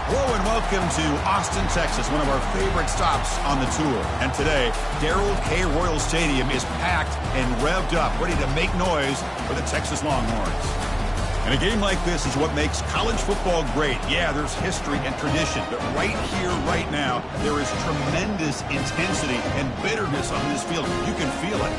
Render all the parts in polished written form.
Hello and welcome to Austin, Texas, one of our favorite stops on the tour. And today, Darrell K. Royal Stadium is packed and revved up, ready to make noise for the Texas Longhorns. And a game like this is what makes college football great. Yeah, there's history and tradition, but right here, right now, there is tremendous intensity and bitterness on this field. You can feel it.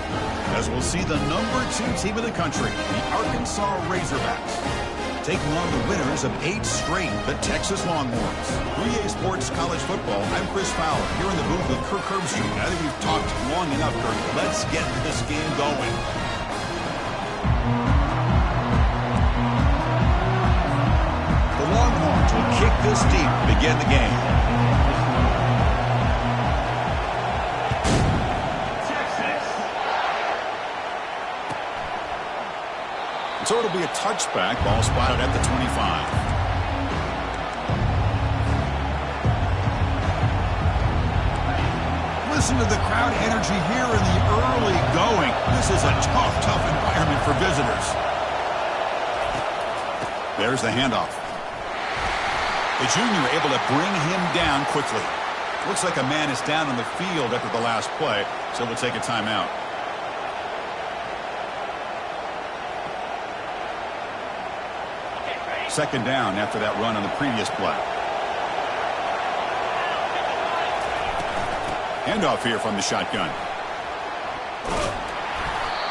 As we'll see the number 2 team in the country, the Arkansas Razorbacks, taking on the winners of 8 straight, the Texas Longhorns. 3A Sports College Football, I'm Chris Fowler, here in the booth with Kirk Herbstreit. I think we've talked long enough, Kirk. Let's get this game going. The Longhorns will kick this deep to begin the game. So it'll be a touchback, ball spotted at the 25. Listen to the crowd energy here in the early going. This is a tough environment for visitors. There's the handoff. The junior able to bring him down quickly. Looks like a man is down on the field after the last play, so we'll take a timeout. Second down after that run on the previous play. Handoff here from the shotgun.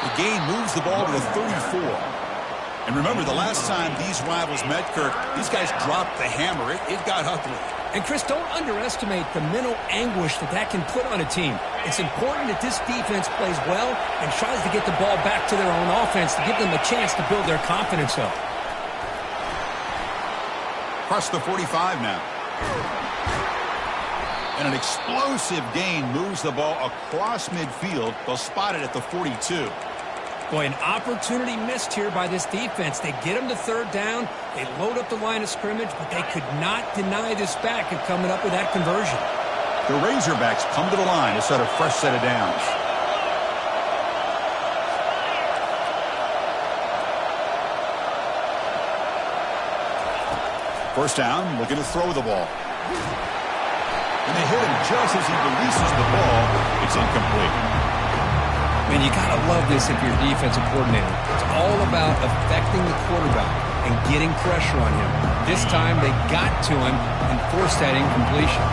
The gain moves the ball to the 34. And remember, the last time these rivals met, Kirk, these guys dropped the hammer. It got ugly. And, Chris, don't underestimate the mental anguish that can put on a team. It's important that this defense plays well and tries to get the ball back to their own offense to give them a chance to build their confidence up. Across the 45 now. And an explosive gain moves the ball across midfield. They'll spot it at the 42. Boy, an opportunity missed here by this defense. They get them to third down. They load up the line of scrimmage, but they could not deny this back of coming up with that conversion. The Razorbacks come to the line to set a fresh set of downs. First down, looking to throw the ball. And they hit him just as he releases the ball. It's incomplete. Man, you got to love this if you're a defensive coordinator. It's all about affecting the quarterback and getting pressure on him. This time they got to him and forced that incompletion.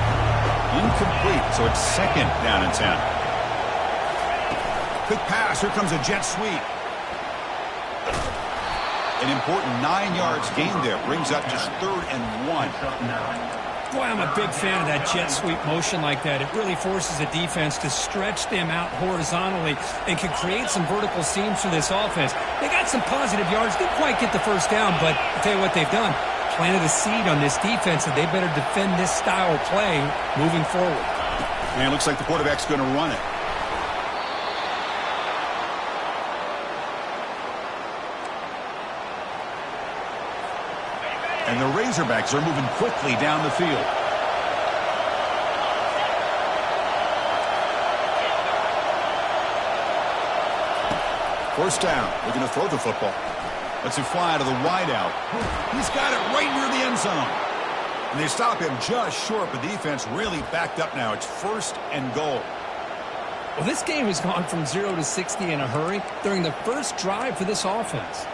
Incomplete, so it's second down and 10. Quick pass, here comes a jet sweep. An important 9 yards gain there. Brings up just 3rd and 1. Boy, I'm a big fan of that jet sweep motion like that. It really forces a defense to stretch them out horizontally and can create some vertical seams for this offense. They got some positive yards. Didn't quite get the first down, but I'll tell you what they've done. Planted a seed on this defense, and they better defend this style of play moving forward. And it looks like the quarterback's going to run it. And the Razorbacks are moving quickly down the field. First down. Looking to throw the football. Lets it fly to the wideout. He's got it right near the end zone. And they stop him just short, but the defense really backed up now. It's 1st and goal. Well, this game has gone from 0 to 60 in a hurry during the first drive for this offense.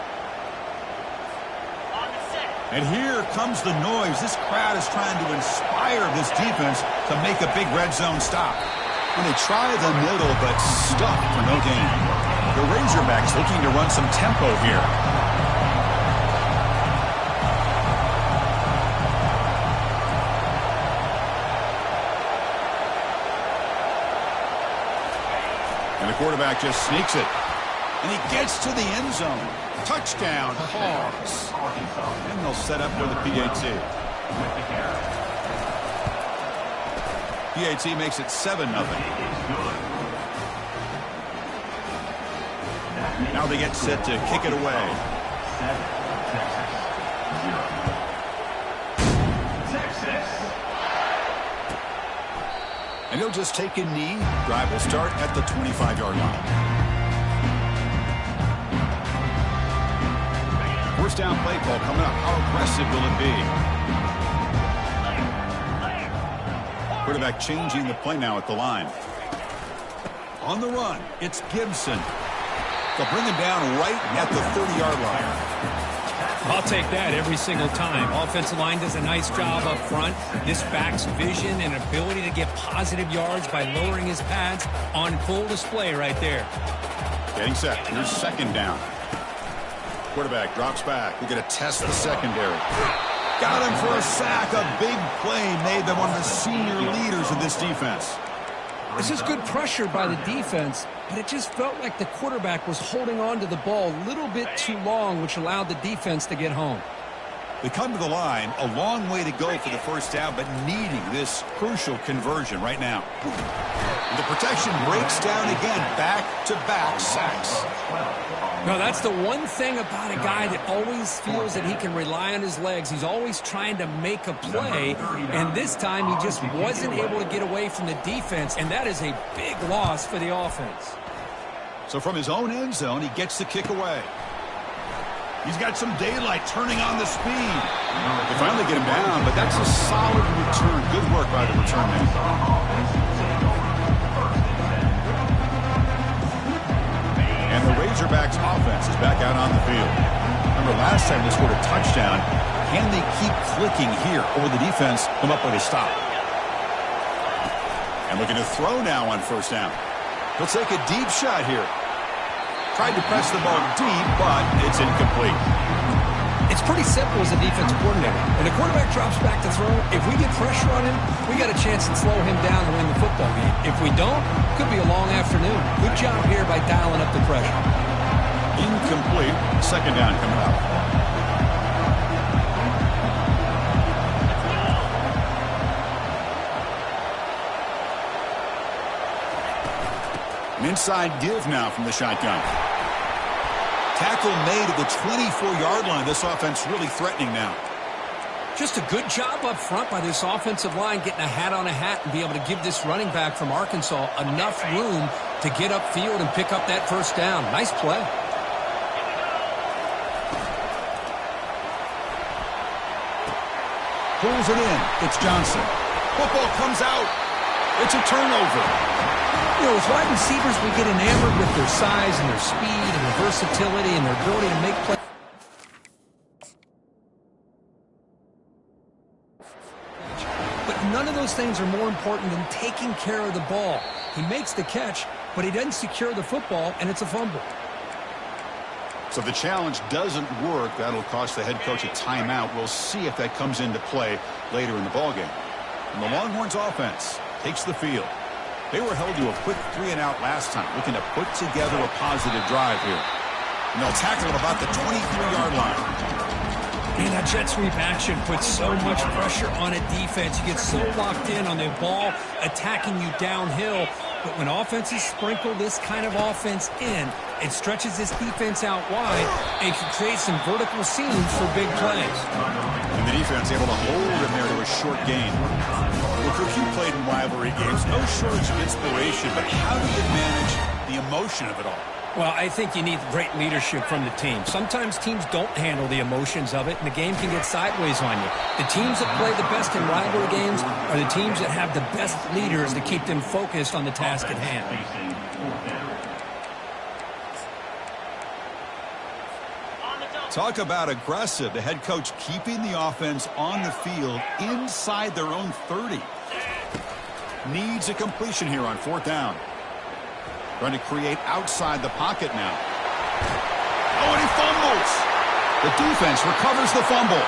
And here comes the noise. This crowd is trying to inspire this defense to make a big red zone stop. And they try the middle, but stuck for no gain. The Razorbacks looking to run some tempo here. And the quarterback just sneaks it. And he gets to the end zone. Touchdown, Hogs. And they'll set up for the PAT. PAT makes it 7-0. Now they get set to kick it away. And he'll just take a knee. Drive will start at the 25-yard line. First down play call coming up. How aggressive will it be? Quarterback changing the play now at the line. On the run, it's Gibson. They'll bring him down right at the 30-yard line. I'll take that every single time. Offensive line does a nice job up front. This back's vision and ability to get positive yards by lowering his pads on full display right there. Getting set. Here's second down. Quarterback drops back. We're going to test the secondary. Got him for a sack. A big play made by one of the senior leaders of this defense. This is good pressure by the defense, but it just felt like the quarterback was holding on to the ball a little bit too long, which allowed the defense to get home. They come to the line, a long way to go for the first down, but needing this crucial conversion right now. And the protection breaks down again, back-to-back sacks. No, that's the one thing about a guy that always feels that he can rely on his legs. He's always trying to make a play, and this time he just wasn't able to get away from the defense, and that is a big loss for the offense. So from his own end zone, he gets the kick away. He's got some daylight turning on the speed. They finally get him down, but that's a solid return. Good work by the return man. And the Razorbacks offense is back out on the field. Remember last time they scored a touchdown. Can they keep clicking here, or will the defense come up with a stop? And looking to throw now on first down. He'll take a deep shot here. Tried to press the ball deep, but it's incomplete. It's pretty simple as a defensive coordinator. When the quarterback drops back to throw, if we get pressure on him, we got a chance to slow him down and win the football game. If we don't, it could be a long afternoon. Good job here by dialing up the pressure. Incomplete. Second down coming up. An inside give now from the shotgun. Tackle made at the 24-yard line. This offense really threatening now. Just a good job up front by this offensive line, getting a hat on a hat and be able to give this running back from Arkansas enough room to get upfield and pick up that first down. Nice play. Pulls it in. It's Johnson. Football comes out. It's a turnover. You know, as wide receivers, we get enamored with their size and their speed and their versatility and their ability to make plays. But none of those things are more important than taking care of the ball. He makes the catch, but he doesn't secure the football, and it's a fumble. So if the challenge doesn't work, that'll cost the head coach a timeout. We'll see if that comes into play later in the ballgame. And the Longhorns offense takes the field. They were held to a quick 3-and-out last time, looking to put together a positive drive here. And they'll tackle at about the 23-yard line. And that jet sweep action puts so much pressure on a defense. You get so locked in on the ball attacking you downhill. But when offenses sprinkle this kind of offense in, it stretches this defense out wide and can create some vertical seams for big plays. And the defense able to hold him there to a short gain. Look, you played in rivalry games. No shortage of inspiration, but how do you manage the emotion of it all? Well, I think you need great leadership from the team. Sometimes teams don't handle the emotions of it, and the game can get sideways on you. The teams that play the best in rivalry games are the teams that have the best leaders to keep them focused on the task at hand. Talk about aggressive. The head coach keeping the offense on the field inside their own 30. Needs a completion here on fourth down. Trying to create outside the pocket now. Oh, and he fumbles. The defense recovers the fumble.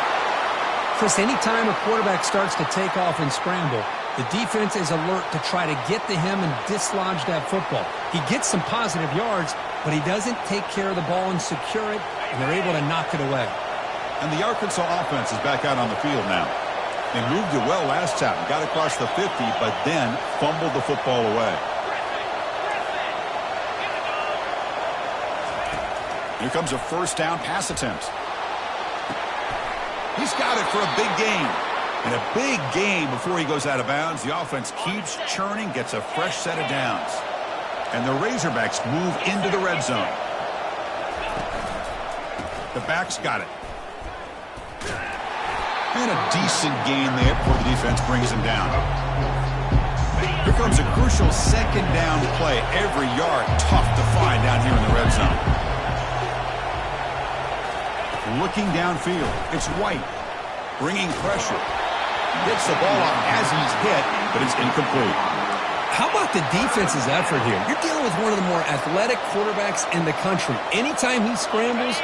Chris, anytime a quarterback starts to take off and scramble, the defense is alert to try to get to him and dislodge that football. He gets some positive yards, but he doesn't take care of the ball and secure it, and they're able to knock it away. And the Arkansas offense is back out on the field now. They moved it well last time, got across the 50, but then fumbled the football away. Here comes a first down pass attempt. He's got it for a big gain. And a big gain before he goes out of bounds. The offense keeps churning, gets a fresh set of downs. And the Razorbacks move into the red zone. The backs got it. And a decent gain there before the defense brings him down. Here comes a crucial second down play. Every yard tough to find down here in the red zone. Looking downfield, it's White, bringing pressure. Gets the ball up as he's hit, but it's incomplete. How about the defense's effort here? You're dealing with one of the more athletic quarterbacks in the country. Anytime he scrambles,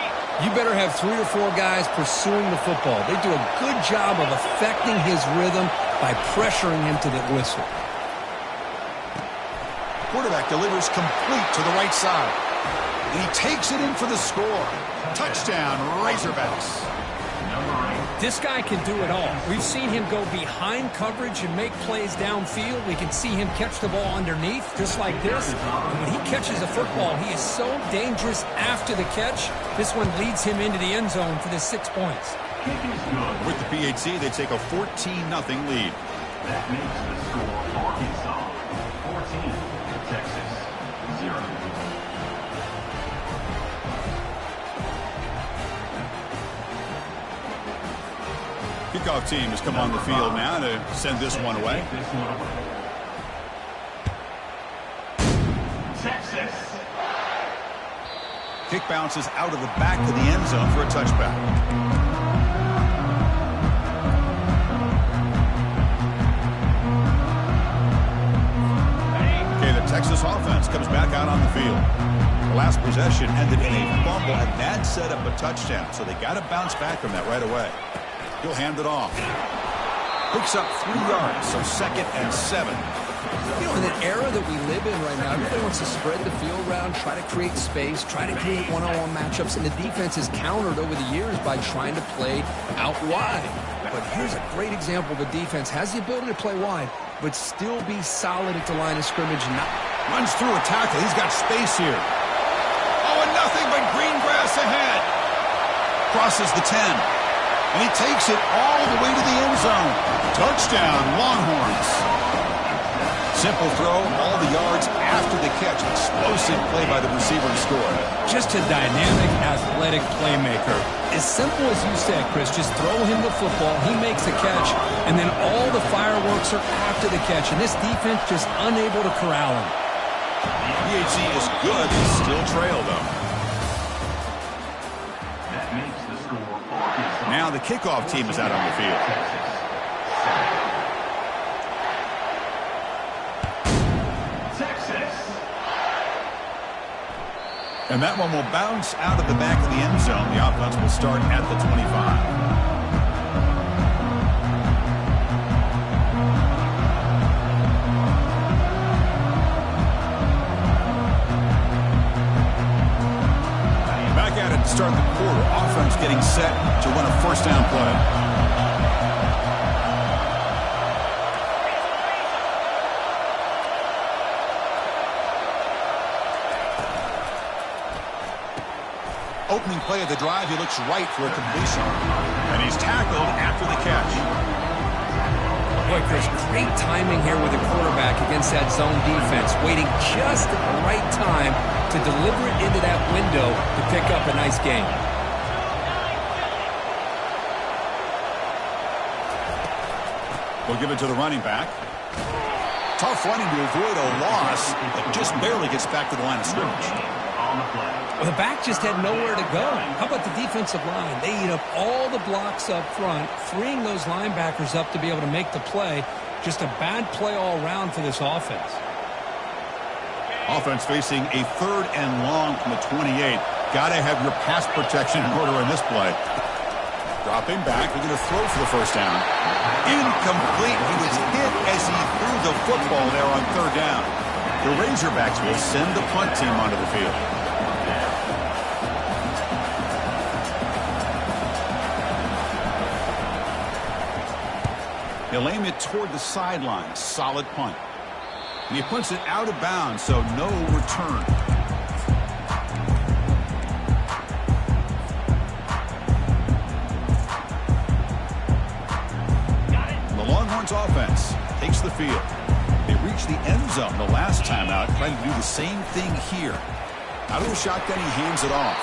you better have 3 or 4 guys pursuing the football. They do a good job of affecting his rhythm by pressuring him to the whistle. Quarterback delivers complete to the right side. And he takes it in for the score. Touchdown, Razorbacks. This guy can do it all. We've seen him go behind coverage and make plays downfield. We can see him catch the ball underneath, just like this. And when he catches a football, he is so dangerous after the catch. This one leads him into the end zone for the 6 points. With the PHC, they take a 14-0 lead. That makes the score Arkansas 14, Texas 0. Kickoff team has come on the field now to send this one away. Texas. Kick bounces out of the back of the end zone for a touchback. Okay, the Texas offense comes back out on the field. The last possession ended in a fumble, and that set up a touchdown, so they got to bounce back from that right away. He'll hand it off. Picks up 3 yards, so 2nd and 7. You know, in the era that we live in right now, everybody wants to spread the field around, try to create space, try to create one-on-one matchups, and the defense has countered over the years by trying to play out wide. But here's a great example of a defense has the ability to play wide, but still be solid at the line of scrimmage. Runs through a tackle. He's got space here. Oh, and nothing but green grass ahead. Crosses the 10. And he takes it all the way to the end zone. Touchdown, Longhorns. Simple throw, all the yards after the catch. Explosive play by the receiver to score. Just a dynamic, athletic playmaker. As simple as you said, Chris, just throw him the football, he makes a catch, and then all the fireworks are after the catch. And this defense just unable to corral him. PHC is good, still trail, though. That makes the score Arkansas. Now the kickoff team is out on the field. Texas. And that one will bounce out of the back of the end zone. The offense will start at the 25. Start the quarter. Offense getting set to run a first down play. Opening play of the drive, he looks right for a completion. And he's tackled after the catch. Boy, Chris, great timing here with the quarterback against that zone defense, waiting just at the right time to deliver it into that window to pick up a nice gain. We'll give it to the running back. Tough running to avoid a loss, but just barely gets back to the line of scrimmage. Well, the back just had nowhere to go. How about the defensive line? They eat up all the blocks up front, freeing those linebackers up to be able to make the play. Just a bad play all around for this offense. Offense facing a 3rd and long from the 28. Got to have your pass protection in order in this play. Dropping back, they're going to throw for the first down. Incomplete. He was hit as he threw the football there on 3rd down. The Razorbacks will send the punt team onto the field. He'll aim it toward the sideline. Solid punt. And he punts it out of bounds, so no return. The Longhorns offense takes the field. They reach the end zone the last time out, trying to do the same thing here. Out of the shotgun, he hands it off.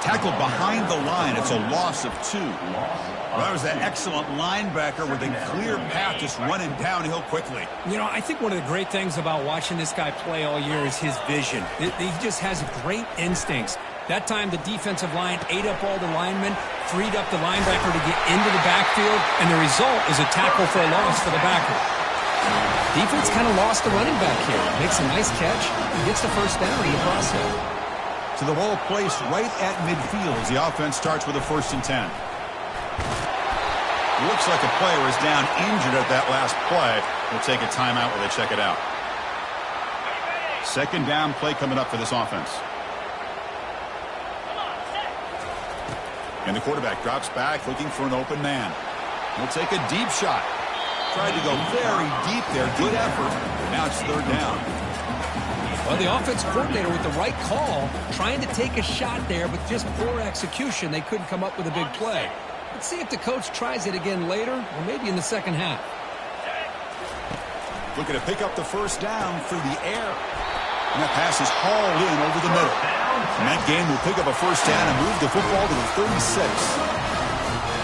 Tackled behind the line. It's a loss of 2. That was an excellent linebacker with a clear path just running downhill quickly. You know, I think one of the great things about watching this guy play all year is his vision. He just has great instincts. That time, the defensive line ate up all the linemen, freed up the linebacker to get into the backfield, and the result is a tackle for a loss for the backer. Defense kind of lost the running back here. Makes a nice catch and gets the first down in the process. To the ball placed right at midfield as the offense starts with a 1st and 10. Looks like a player is down injured at that last play. We'll take a timeout while they check it out. 2nd down play coming up for this offense. And the quarterback drops back looking for an open man. He'll take a deep shot. Tried to go very deep there. Good effort. Now it's 3rd down. Well, the offense coordinator with the right call, trying to take a shot there, but just poor execution. They couldn't come up with a big play. Let's see if the coach tries it again later, or maybe in the second half. Looking to pick up the 1st down through the air. And that pass is hauled in over the middle. And that game will pick up a 1st down and move the football to the 36.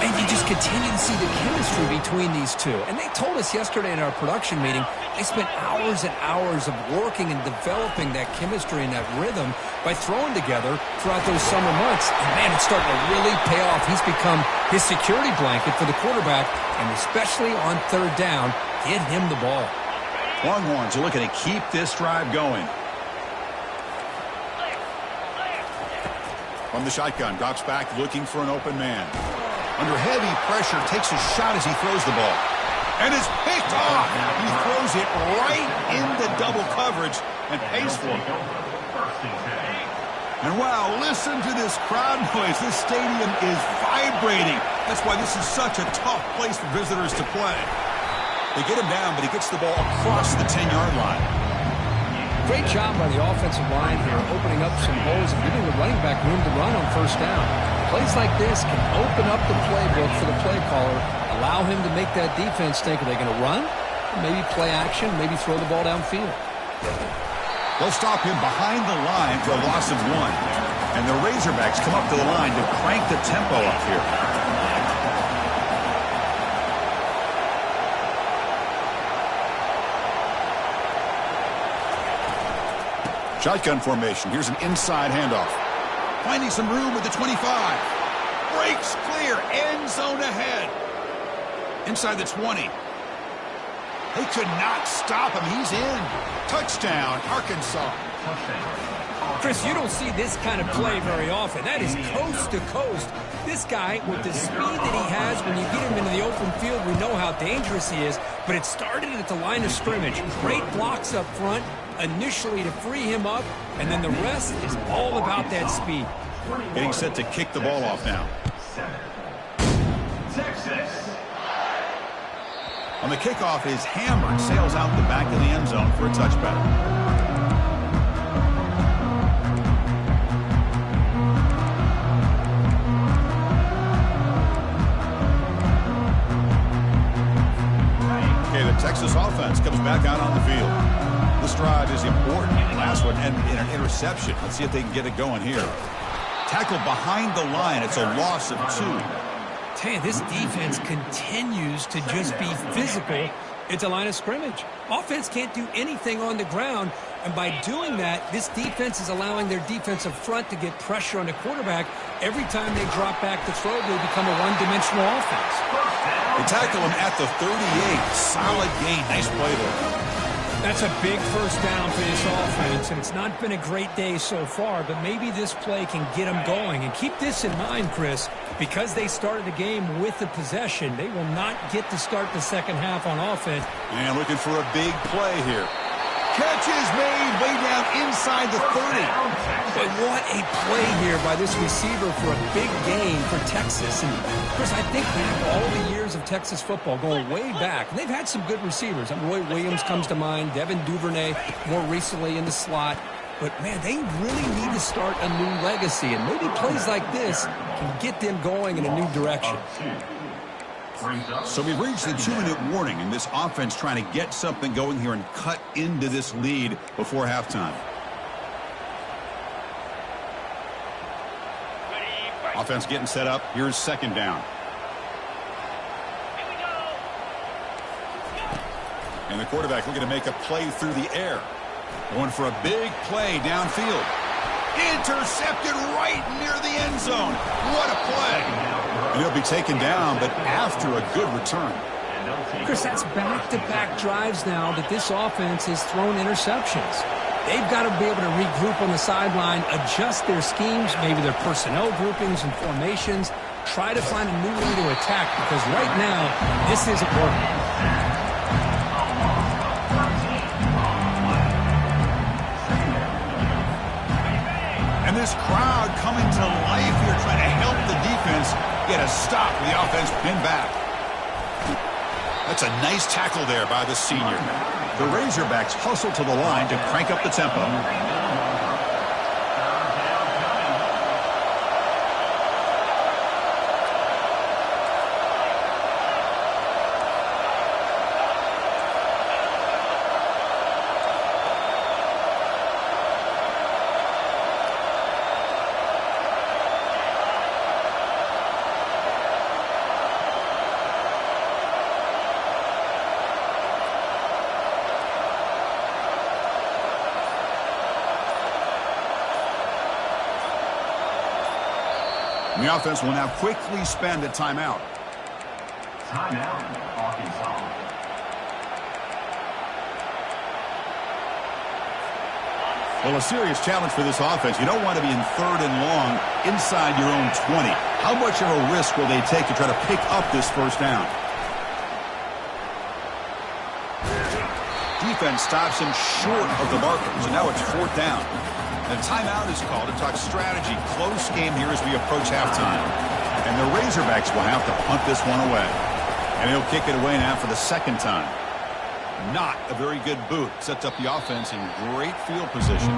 And you just continue to see the chemistry between these two. And they told us yesterday in our production meeting, they spent hours and hours of working and developing that chemistry and that rhythm by throwing together throughout those summer months. And, man, it's starting to really pay off. He's become his security blanket for the quarterback, and especially on 3rd down, get him the ball. Longhorns are looking to keep this drive going. From the shotgun, drops back looking for an open man. Under heavy pressure, takes a shot as he throws the ball. And it's picked off. He throws it right into double coverage and pays for it. And wow, listen to this crowd noise. This stadium is vibrating. That's why this is such a tough place for visitors to play. They get him down, but he gets the ball across the 10-yard line. Great job by the offensive line here, opening up some holes and giving the running back room to run on 1st down. Plays like this can open up the playbook for the play caller, allow him to make that defense think, are they going to run? Maybe play action, maybe throw the ball downfield. They'll stop him behind the line for a loss of 1. And the Razorbacks come up to the line to crank the tempo up here. Shotgun formation. Here's an inside handoff. Finding some room with the 25. Breaks clear. End zone ahead. Inside the 20. They could not stop him. He's in. Touchdown, Arkansas. Chris, you don't see this kind of play very often. That is coast to coast. This guy, with the speed that he has, when you get him into the open field, we know how dangerous he is. But it started at the line of scrimmage. Great blocks up front, initially to free him up, and then the rest is all about that speed. Getting set to kick the ball off now. Texas. On the kickoff, is hammered, sails out the back of the end zone for a touchback. Texas offense comes back out on the field. This drive is important. Last one ended in an interception. Let's see if they can get it going here. Tackle behind the line. It's a loss of 2. Tell you, this defense continues to just be physical at the line of scrimmage. Offense can't do anything on the ground, and by doing that, this defense is allowing their defensive front to get pressure on the quarterback. Every time they drop back to throw, they become a one-dimensional offense. They tackle him at the 38. Solid gain. Nice play there. That's a big first down for this offense, and it's not been a great day so far, but maybe this play can get them going. And keep this in mind, Chris, because they started the game with the possession, they will not get to start the second half on offense. And looking for a big play here. Catch is made way down inside the 30. But what a play here by this receiver for a big gain for Texas. And, Chris, I think back all the years of Texas football, going way back, and they've had some good receivers. Roy Williams comes to mind, Devin Duvernay more recently in the slot. But, man, they really need to start a new legacy, and maybe plays like this can get them going in a new direction. So we've reached the 2-minute warning, and this offense trying to get something going here and cut into this lead before halftime. Offense getting set up. Here's second down. And the quarterback looking to make a play through the air. Going for a big play downfield. Intercepted right near the end zone. What a play. And he'll be taken down, but after a good return. Chris, that's back-to-back drives now that this offense has thrown interceptions. They've got to be able to regroup on the sideline, adjust their schemes, maybe their personnel groupings and formations, try to find a new way to attack, because right now, this isn't working. And this crowd coming to life here, trying to help the defense get a stop with the offense pinned back. That's a nice tackle there by the senior. The Razorbacks hustle to the line to crank up the tempo. The offense will now quickly spend a timeout. Timeout, Arkansas. Well, a serious challenge for this offense. You don't want to be in third and long inside your own 20. How much of a risk will they take to try to pick up this first down? Defense stops him short of the marker, so now it's fourth down. The timeout is called to talk strategy. Close game here as we approach halftime. And the Razorbacks will have to punt this one away. And he'll kick it away now for the second time. Not a very good boot. Sets up the offense in great field position.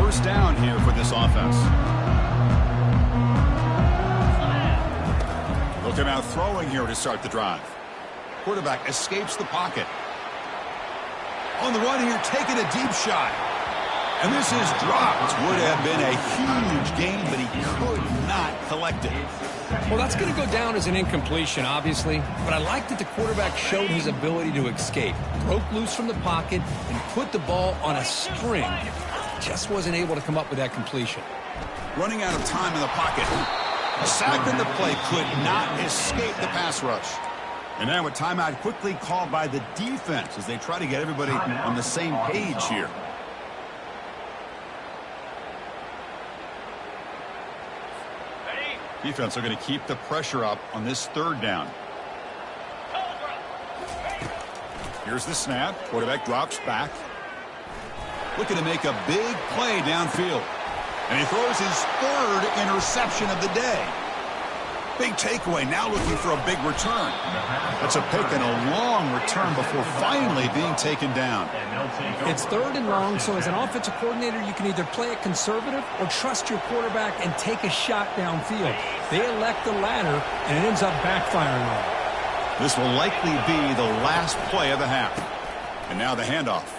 First down here for this offense. Looking out throwing here to start the drive. Quarterback escapes the pocket. On the run here, taking a deep shot. And this is dropped. Would have been a huge gain, but he could not collect it. Well, that's going to go down as an incompletion, obviously. But I like that the quarterback showed his ability to escape. Broke loose from the pocket and put the ball on a string. Just wasn't able to come up with that completion. Running out of time in the pocket. Sacked in the play, could not escape the pass rush. And now a timeout quickly called by the defense as they try to get everybody on the same page here. Defense are going to keep the pressure up on this third down. Here's the snap. Quarterback drops back. Looking to make a big play downfield. And he throws his third interception of the day. Big takeaway, now looking for a big return. That's a pick and a long return before finally being taken down. It's third and long, so as an offensive coordinator, you can either play it conservative or trust your quarterback and take a shot downfield. They elect the latter, and it ends up backfiring on them. This will likely be the last play of the half. And now the handoff.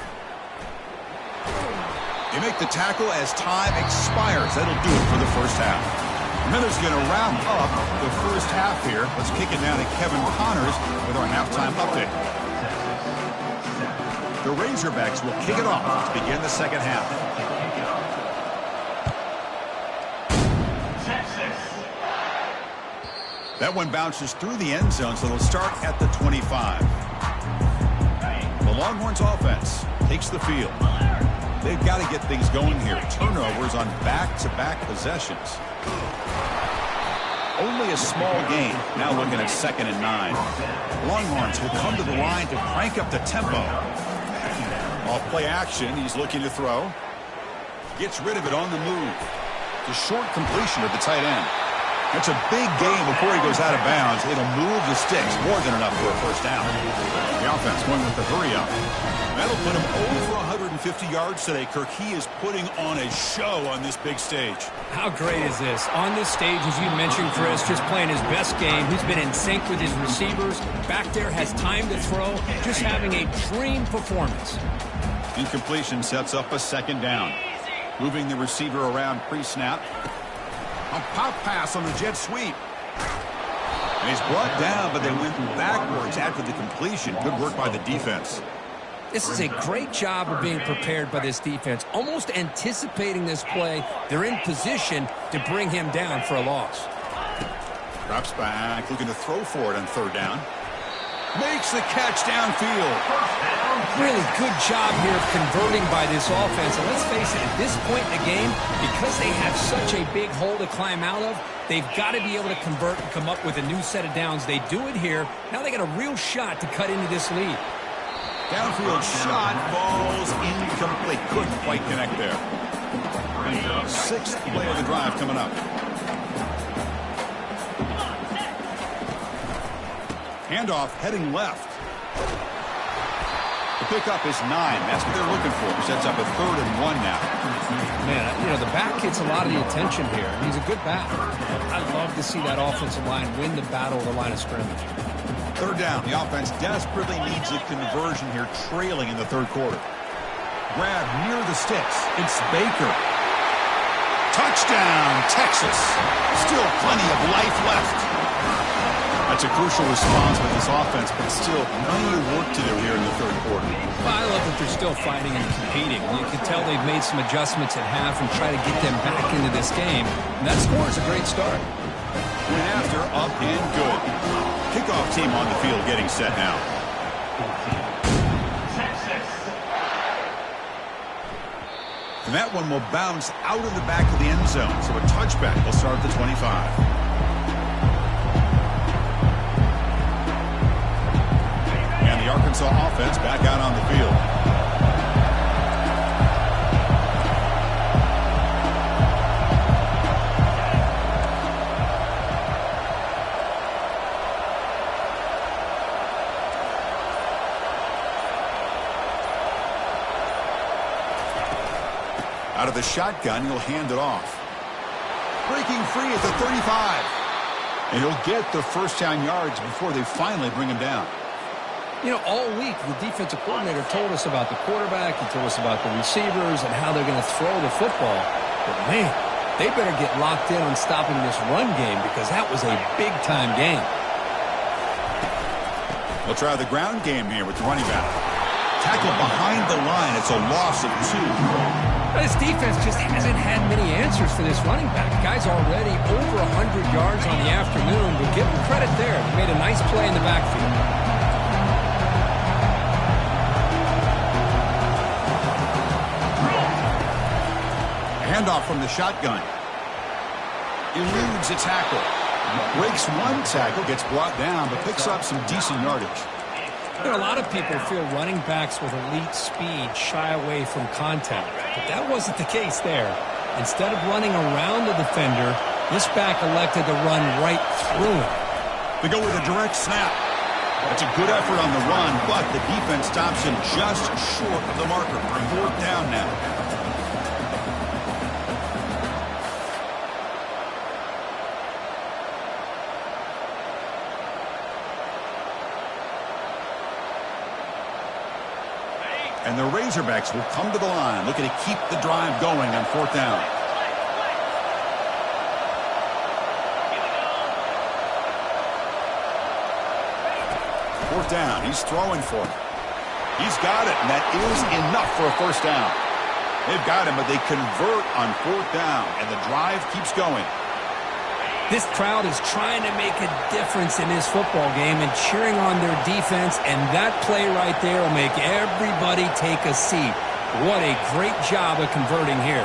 They make the tackle as time expires. That'll do it for the first half. And then there's going to wrap up the first half here. Let's kick it down to Kevin Connors with our halftime update. The Razorbacks will kick it off to begin the second half. That one bounces through the end zone, so they'll start at the 25. The Longhorns offense takes the field. They've got to get things going here. Turnovers on back-to-back possessions. Only a small gain. Now looking at 2nd and 9. Longhorns will come to the line to crank up the tempo. Off play action, he's looking to throw. Gets rid of it on the move. The short completion of the tight end. That's a big gain before he goes out of bounds. It'll move the sticks, more than enough for a first down. The offense going with the hurry up. That'll put him over 150 yards today, Kirk. He is putting on a show on this big stage. How great is this? On this stage, as you mentioned, Chris, just playing his best game. He's been in sync with his receivers. Back there, has time to throw. Just having a dream performance. Incompletion sets up a second down. Moving the receiver around pre-snap. A pop pass on the jet sweep. And he's brought down, but they went backwards after the completion. Good work by the defense. This is a great job of being prepared by this defense. Almost anticipating this play. They're in position to bring him down for a loss. Drops back, looking to throw for it on third down. Makes the catch downfield. Really good job here of converting by this offense. And let's face it, at this point in the game, because they have such a big hole to climb out of, they've got to be able to convert and come up with a new set of downs. They do it here. Now they got a real shot to cut into this lead. Downfield shot falls incomplete. Couldn't quite connect there. Sixth play of the drive coming up. Handoff heading left. The pickup is 9. That's what they're looking for. Sets up a 3rd and 1 now. Man, you know, the back gets a lot of the attention here. He's a good back. I love to see that offensive line win the battle of the line of scrimmage. Third down. The offense desperately needs a conversion here, trailing in the third quarter. Grab near the sticks. It's Baker. Touchdown, Texas. Still plenty of life left. That's a crucial response with this offense, but still plenty of work to do here in the third quarter. Well, I love that they're still fighting and competing. You can tell they've made some adjustments at half and try to get them back into this game. And that score is a great start. Went after, up and good. Kickoff team on the field getting set now. And that one will bounce out of the back of the end zone. So a touchback will start at the 25. And the Arkansas offense back out on the field. Out of the shotgun, he'll hand it off. Breaking free at the 35. And he'll get the first down yards before they finally bring him down. You know, all week, the defensive coordinator told us about the quarterback. He told us about the receivers and how they're going to throw the football. But, man, they better get locked in on stopping this run game because that was a big-time game. We'll try the ground game here with the running back. Tackle behind the line. It's a loss of 2. This defense just hasn't had many answers for this running back. Guy's already over 100 yards on the afternoon, but give him credit there. He made a nice play in the backfield. Handoff from the shotgun. Eludes a tackle. Breaks one tackle, gets brought down, but picks up some decent yardage. You know, a lot of people feel running backs with elite speed shy away from contact, but that wasn't the case there. Instead of running around the defender, this back elected to run right through him. They go with a direct snap. That's a good effort on the run, but the defense stops him just short of the marker. 4th down now. And the Razorbacks will come to the line, looking to keep the drive going on 4th down. Fourth down, he's throwing for it. He's got it, and that is enough for a first down. They've got him, but they convert on 4th down, and the drive keeps going. This crowd is trying to make a difference in this football game and cheering on their defense, and that play right there will make everybody take a seat. What a great job of converting here.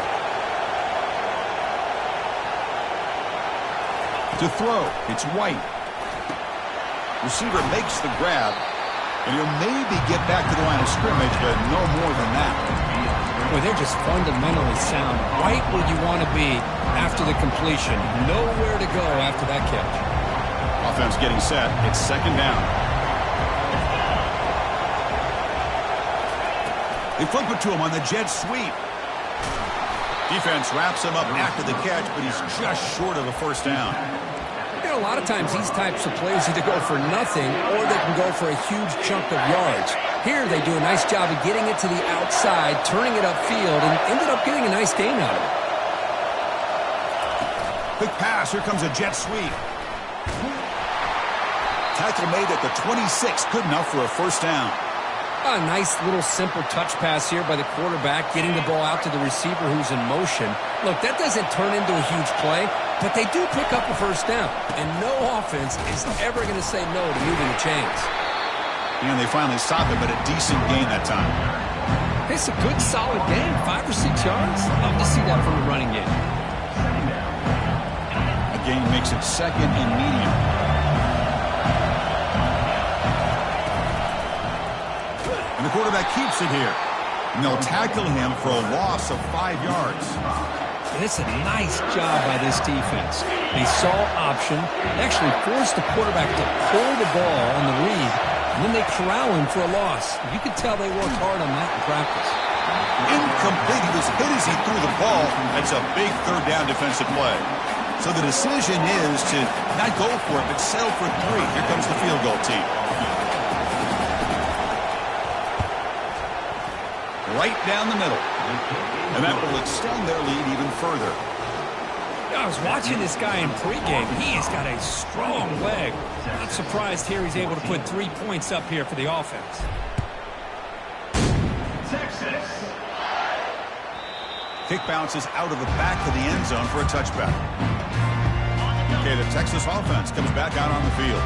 To throw, it's White. Receiver makes the grab, and he'll maybe get back to the line of scrimmage, but no more than that. Boy, they're just fundamentally sound. Right where you want to be after the completion. Nowhere to go after that catch. Offense getting set. It's 2nd down. They flip it to him on the jet sweep. Defense wraps him up after the catch, but he's just short of a first down. You know, a lot of times these types of plays either go for nothing or they can go for a huge chunk of yards. Here they do a nice job of getting it to the outside, turning it upfield, and ended up getting a nice gain out of it. Quick pass. Here comes a jet sweep. Tackle made at the 26. Good enough for a first down. A nice little simple touch pass here by the quarterback, getting the ball out to the receiver who's in motion. Look, that doesn't turn into a huge play, but they do pick up a first down. And no offense is ever going to say no to moving the chains. And they finally stopped it, but a decent gain that time. It's a good, solid game. 5 or 6 yards. Love to see that from the running game. A gain makes it second and medium. And the quarterback keeps it here. And they'll tackle him for a loss of 5 yards. And it's a nice job by this defense. They saw option, actually forced the quarterback to pull the ball on the read, and then they corral him for a loss. You could tell they worked hard on that in practice. Incomplete. He was hit as he threw the ball. That's a big third down defensive play. So the decision is to not go for it, but settle for 3. Here comes the field goal team. Right down the middle. And that will extend their lead even further. I was watching this guy in pregame. He has got a strong leg. Not surprised here he's able to put 3 points up here for the offense. Texas. Kick bounces out of the back of the end zone for a touchback. Okay, the Texas offense comes back out on the field.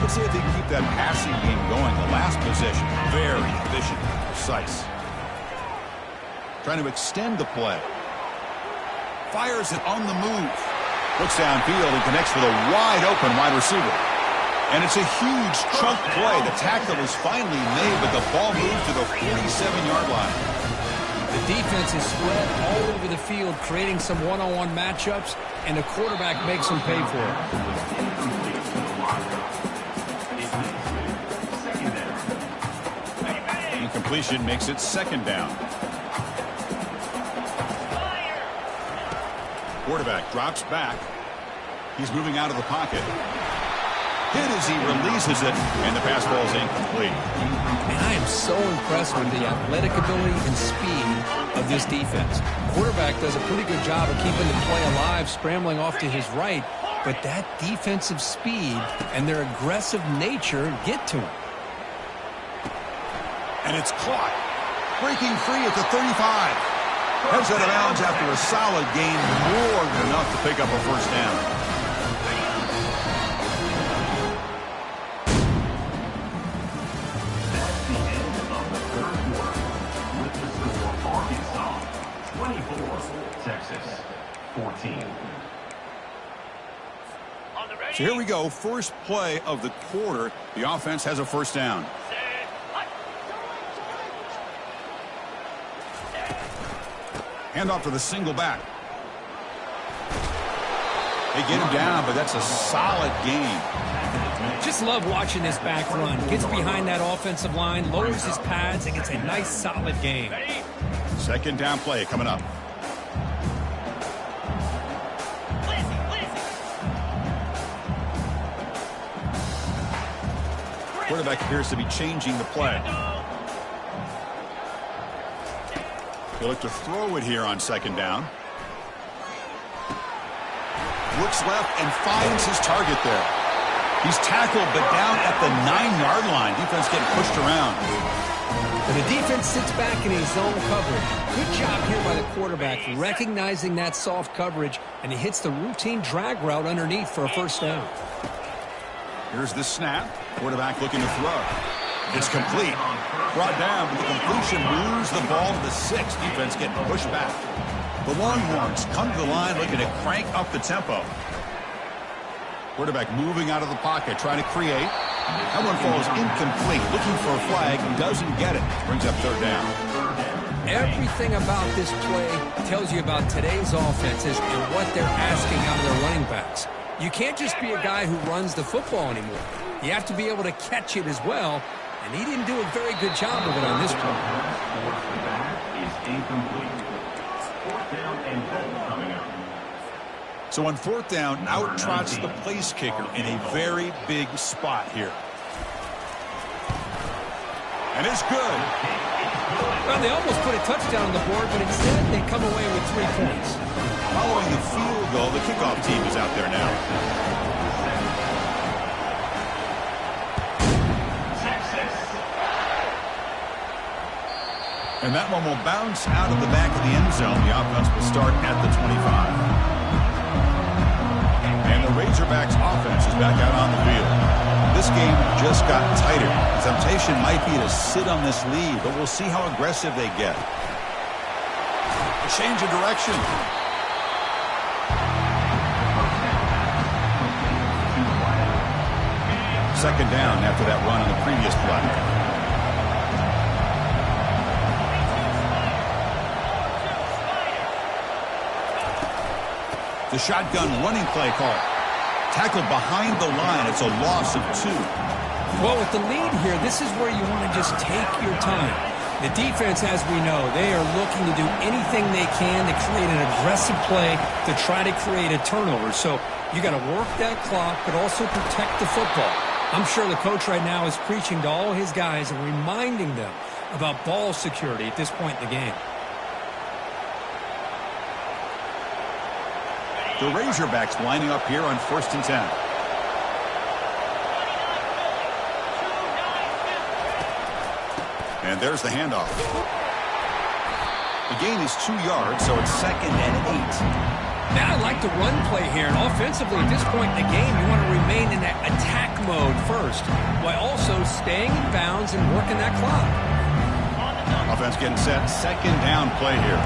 Let's see if they can keep that passing game going. The last possession, very efficient, precise. Trying to extend the play. Fires it on the move. Looks downfield and connects with a wide-open wide receiver. And it's a huge chunk play. The tackle is finally made, but the ball moves to the 47-yard line. The defense is spread all over the field, creating some one-on-one matchups, and the quarterback makes them pay for it. Incompletion makes it second down. Quarterback drops back. He's moving out of the pocket. Hit as he releases it, and the pass ball is incomplete. And I am so impressed with the athletic ability and speed of this defense. Quarterback does a pretty good job of keeping the play alive, scrambling off to his right, but that defensive speed and their aggressive nature get to him. And it's caught. Breaking free at the 35. Heads out of bounds after a solid gain, more than enough to pick up a first down. That's the end of the third quarter. With the score, Arkansas 24, Texas 14. So here we go. First play of the quarter. The offense has a first down. Hand off to the single back. They get him down, but that's a solid gain. Just love watching this back run. Gets behind that offensive line, lowers his pads, and gets a nice solid gain. Second down play coming up. Quarterback appears to be changing the play. He'll look to throw it here on second down. Looks left and finds his target there. He's tackled, but down at the 9-yard line. Defense getting pushed around. And the defense sits back in his zone coverage. Good job here by the quarterback, recognizing that soft coverage, and he hits the routine drag route underneath for a first down. Here's the snap. Quarterback looking to throw. It's complete. Brought down, but the completion moves the ball to the 6. Defense getting pushed back. The Longhorns come to the line looking to crank up the tempo. Quarterback moving out of the pocket, trying to create. That one falls incomplete. Looking for a flag, doesn't get it. Brings up third down. Everything about this play tells you about today's offenses and what they're asking out of their running backs. You can't just be a guy who runs the football anymore. You have to be able to catch it as well, and he didn't do a very good job of it on this play. So on fourth down, out trots the place kicker in a very big spot here. And it's good. Well, they almost put a touchdown on the board, but instead they come away with 3 points. Following the field goal, the kickoff team is out there now. And that one will bounce out of the back of the end zone. The offense will start at the 25. And the Razorbacks offense is back out on the field. This game just got tighter. The temptation might be to sit on this lead, but we'll see how aggressive they get. A change of direction. Second down after that run on the previous play. The shotgun running play call. Tackled behind the line. It's a loss of 2. Well, with the lead here, this is where you want to just take your time. The defense, as we know, they are looking to do anything they can to create an aggressive play to try to create a turnover. So you got to work that clock, but also protect the football. I'm sure the coach right now is preaching to all his guys and reminding them about ball security at this point in the game. The Razorbacks lining up here on 1st and 10. And there's the handoff. The gain is 2 yards, so it's 2nd and 8. Now I like the run play here. And offensively, at this point in the game, you want to remain in that attack mode first, while also staying in bounds and working that clock. Offense getting set. 2nd down play here.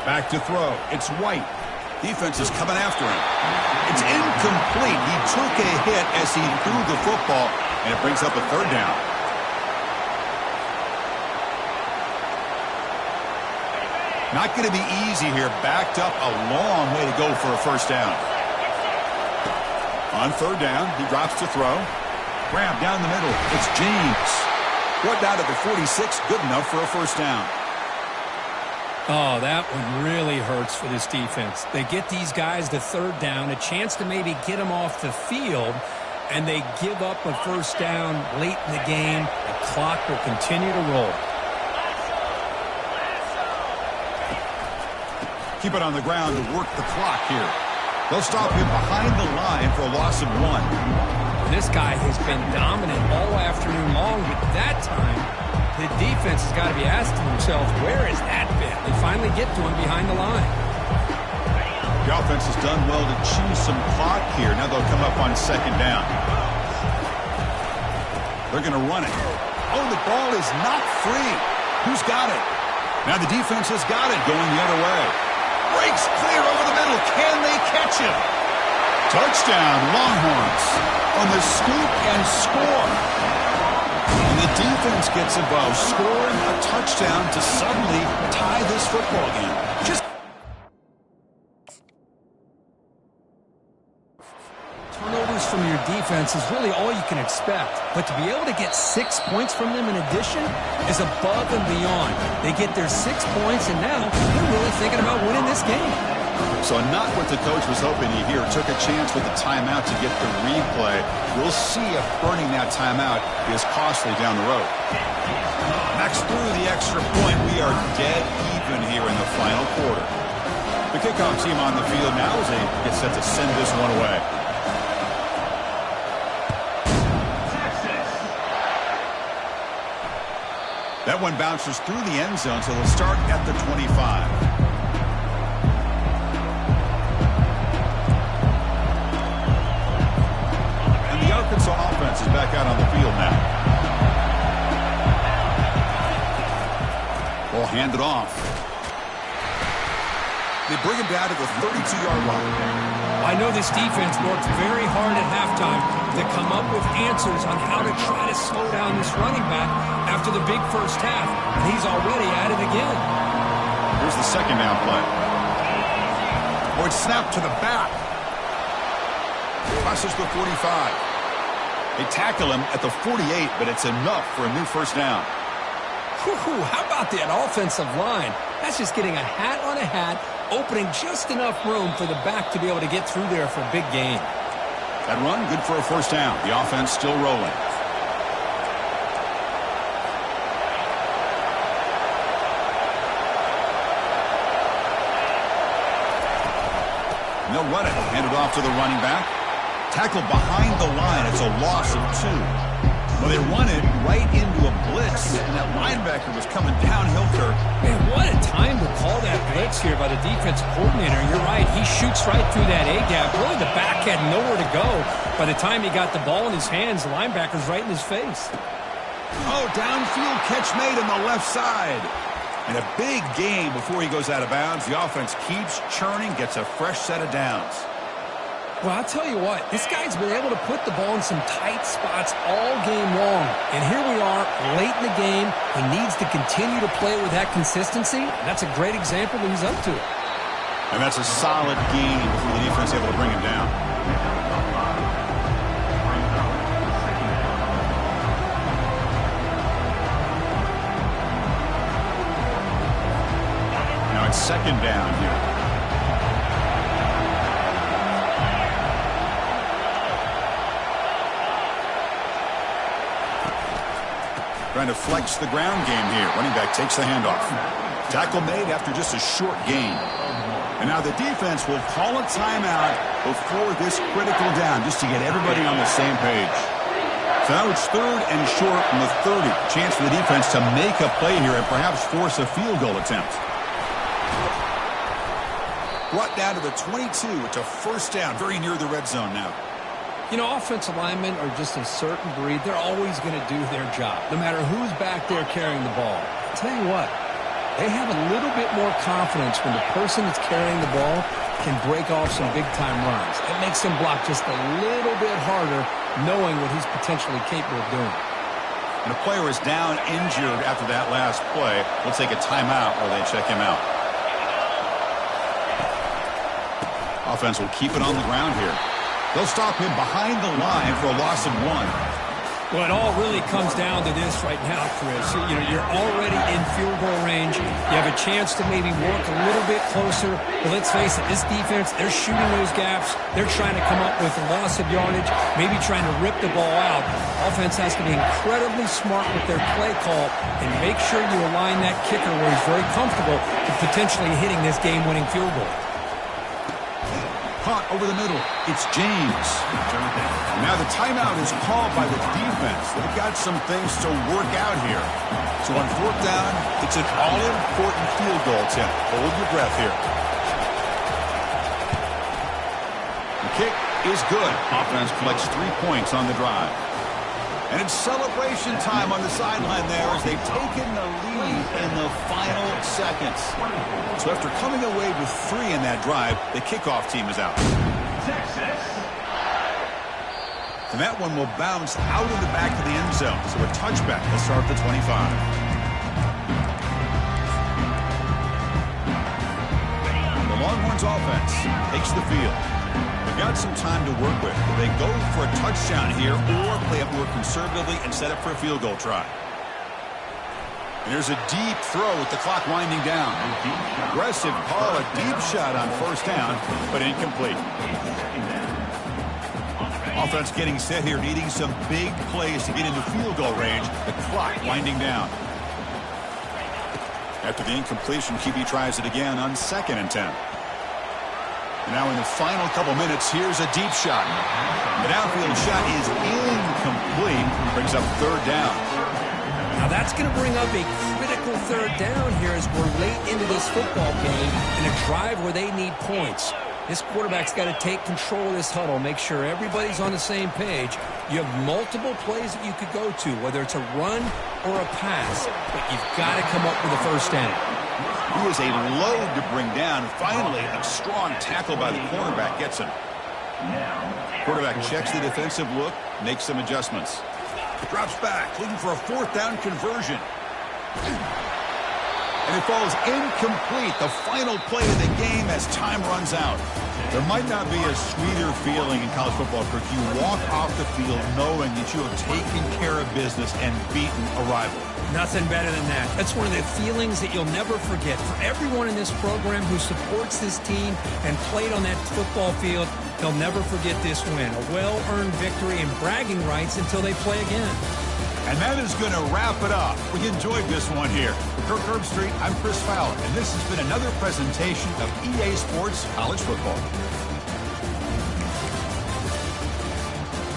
Back to throw. It's White. Defense is coming after him. It's incomplete. He took a hit as he threw the football, and it brings up a 3rd down. Not going to be easy here. Backed up a long way to go for a 1st down. On 3rd down, he drops to throw. Grab down the middle. It's James. What down at the 46? Good enough for a 1st down. Oh, that one really hurts for this defense. They get these guys to 3rd down, a chance to maybe get them off the field, and they give up a 1st down late in the game. The clock will continue to roll. Keep it on the ground to work the clock here. They'll stop him behind the line for a loss of 1. This guy has been dominant all afternoon long, but that time the defense has got to be asking themselves, where has that been? They finally get to him behind the line. The offense has done well to chew some clock here. Now they'll come up on 2nd down. They're going to run it. Oh, the ball is not free. Who's got it? Now the defense has got it going the other way. Breaks clear over the middle. Can they catch him? Touchdown, Longhorns on the scoop and score. And the defense gets above, scoring a touchdown to suddenly tie this football game. Turnovers from your defense is really all you can expect. But to be able to get 6 points from them in addition is above and beyond. They get their 6 points, and now they're really thinking about winning this game. So not what the coach was hoping to hear. Took a chance with the timeout to get the replay. We'll see if burning that timeout is costly down the road. Next through the extra point, we are dead even here in the final quarter. The kickoff team on the field now as they get set to send this one away. That one bounces through the end zone, so they'll start at the 25. Arkansas offense is back out on the field now. Ball handed off. They bring him down to the 32-yard line. I know this defense worked very hard at halftime to come up with answers on how to try to slow down this running back after the big first half, and he's already at it again. Here's the 2nd down play. Oh, it's snapped to the back. Crosses the 45. They tackle him at the 48, but it's enough for a new first down. Whew, how about that offensive line? That's just getting a hat on a hat, opening just enough room for the back to be able to get through there for a big gain. That run, good for a first down. The offense still rolling. And they'll run it. Hand it off to the running back. Tackle behind the line. It's a loss of 2. Well, they run it right into a blitz, and that linebacker was coming downhill, Kirk. Man, what a time to call that blitz here by the defensive coordinator. You're right. He shoots right through that A-gap. Really, the back had nowhere to go. By the time he got the ball in his hands, the linebacker's right in his face. Oh, downfield catch made on the left side. And a big gain before he goes out of bounds. The offense keeps churning, gets a fresh set of downs. Well, I'll tell you what, this guy's been able to put the ball in some tight spots all game long. And here we are, late in the game. He needs to continue to play with that consistency. That's a great example that he's up to it. And that's a solid gain before the defense able to bring him down. Now it's second down here. Trying to flex the ground game here. Running back takes the handoff. Tackle made after just a short gain. And now the defense will call a timeout before this critical down just to get everybody on the same page. So now it's third and short from the 30. Chance for the defense to make a play here and perhaps force a field goal attempt. Brought down to the 22. It's a first down, very near the red zone now. You know, offensive linemen are just a certain breed. They're always going to do their job, no matter who's back there carrying the ball. I'll tell you what, they have a little bit more confidence when the person that's carrying the ball can break off some big-time runs. It makes them block just a little bit harder, knowing what he's potentially capable of doing. And a player is down injured after that last play. We'll take a timeout while they check him out. Offense will keep it on the ground here. They'll stop him behind the line for a loss of 1. Well, it all really comes down to this right now, Chris. You know, you're already in field goal range. You have a chance to maybe work a little bit closer. But let's face it, this defense, they're shooting those gaps. They're trying to come up with a loss of yardage, maybe trying to rip the ball out. Offense has to be incredibly smart with their play call and make sure you align that kicker where he's very comfortable with potentially hitting this game-winning field goal. Caught over the middle. It's James. Now the timeout is called by the defense. They've got some things to work out here. So on fourth down, it's an all-important field goal attempt. Hold your breath here. The kick is good. Offense collects 3 points on the drive. And it's celebration time on the sideline there as they've taken the lead in the final seconds. So after coming away with 3 in that drive, the kickoff team is out. And that one will bounce out of the back of the end zone. So a touchback. They'll start at the 25. The Longhorns offense takes the field. They've got some time to work with. They go for a touchdown here or play it more conservatively and set up for a field goal try. And there's a deep throw with the clock winding down. Aggressive call, a deep shot on first down, but incomplete. Offense getting set here, needing some big plays to get into field goal range. The clock winding down. After the incompletion, QB tries it again on 2nd and 10. And now in the final couple minutes, here's a deep shot. The downfield shot is incomplete. Brings up third down. Now that's going to bring up a critical third down here as we're late into this football game in a drive where they need points. This quarterback's got to take control of this huddle, make sure everybody's on the same page. You have multiple plays that you could go to, whether it's a run or a pass, but you've got to come up with a first down. He is a load to bring down. Finally, a strong tackle by the cornerback gets him. Quarterback checks the defensive look, makes some adjustments. Drops back, looking for a fourth down conversion. And it falls incomplete, the final play of the game as time runs out. There might not be a sweeter feeling in college football, Kirk. You walk off the field knowing that you have taken care of business and beaten a rival. Nothing better than that. That's one of the feelings that you'll never forget. For everyone in this program who supports this team and played on that football field, they'll never forget this win. A well-earned victory and bragging rights until they play again. And that is going to wrap it up. We enjoyed this one here. For Kirk Herbstreit, I'm Chris Fowler, and this has been another presentation of EA Sports College Football.